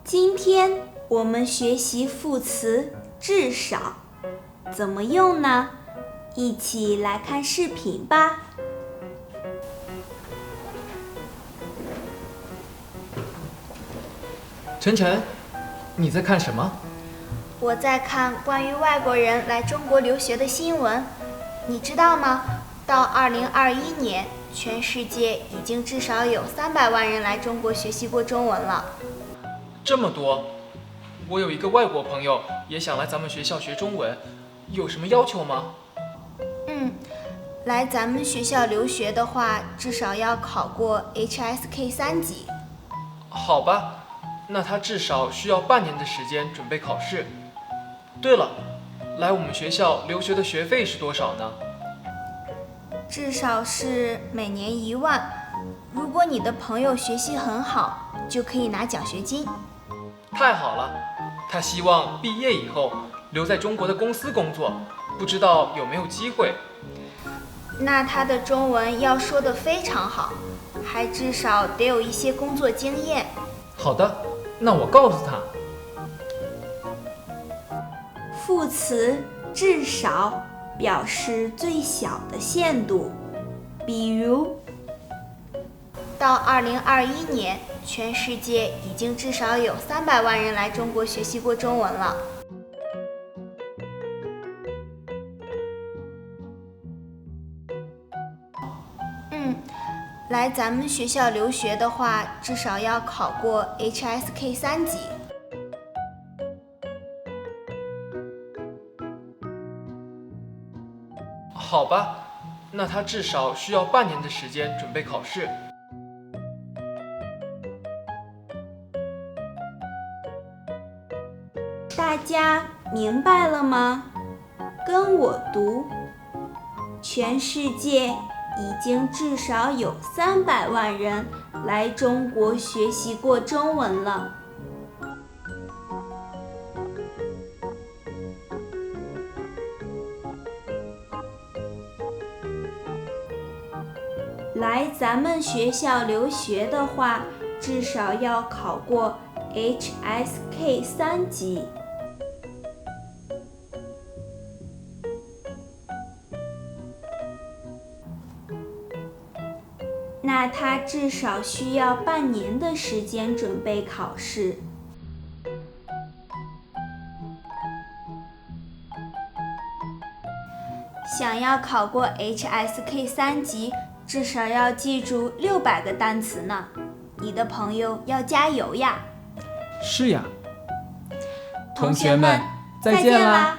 今天我们学习副词至少，怎么用呢？一起来看视频吧。晨晨，你在看什么？我在看关于外国人来中国留学的新闻。你知道吗？到2021年，全世界已经至少有300万人来中国学习过中文了。这么多！我有一个外国朋友也想来咱们学校学中文，有什么要求吗？来咱们学校留学的话，至少要考过 HSK 3级。好吧，那他至少需要半年的时间准备考试。对了，来我们学校留学的学费是多少呢？至少是每年1万。如果你的朋友学习很好，就可以拿奖学金。太好了，他希望毕业以后留在中国的公司工作，不知道有没有机会。那他的中文要说得非常好，还至少得有一些工作经验。好的，那我告诉他。副词至少表示最小的限度，比如到2021年，全世界已经至少有300万人来中国学习过中文了。来咱们学校留学的话，至少要考过 HSK 3级。好吧，那他至少需要半年的时间准备考试。大家明白了吗？跟我读：全世界已经至少有300万人来中国学习过中文了。来咱们学校留学的话，至少要考过 HSK 3级。那他至少需要半年的时间准备考试。想要考过 HSK 3级，至少要记住600个单词呢。你的朋友要加油呀！是呀，同学们，再见啦！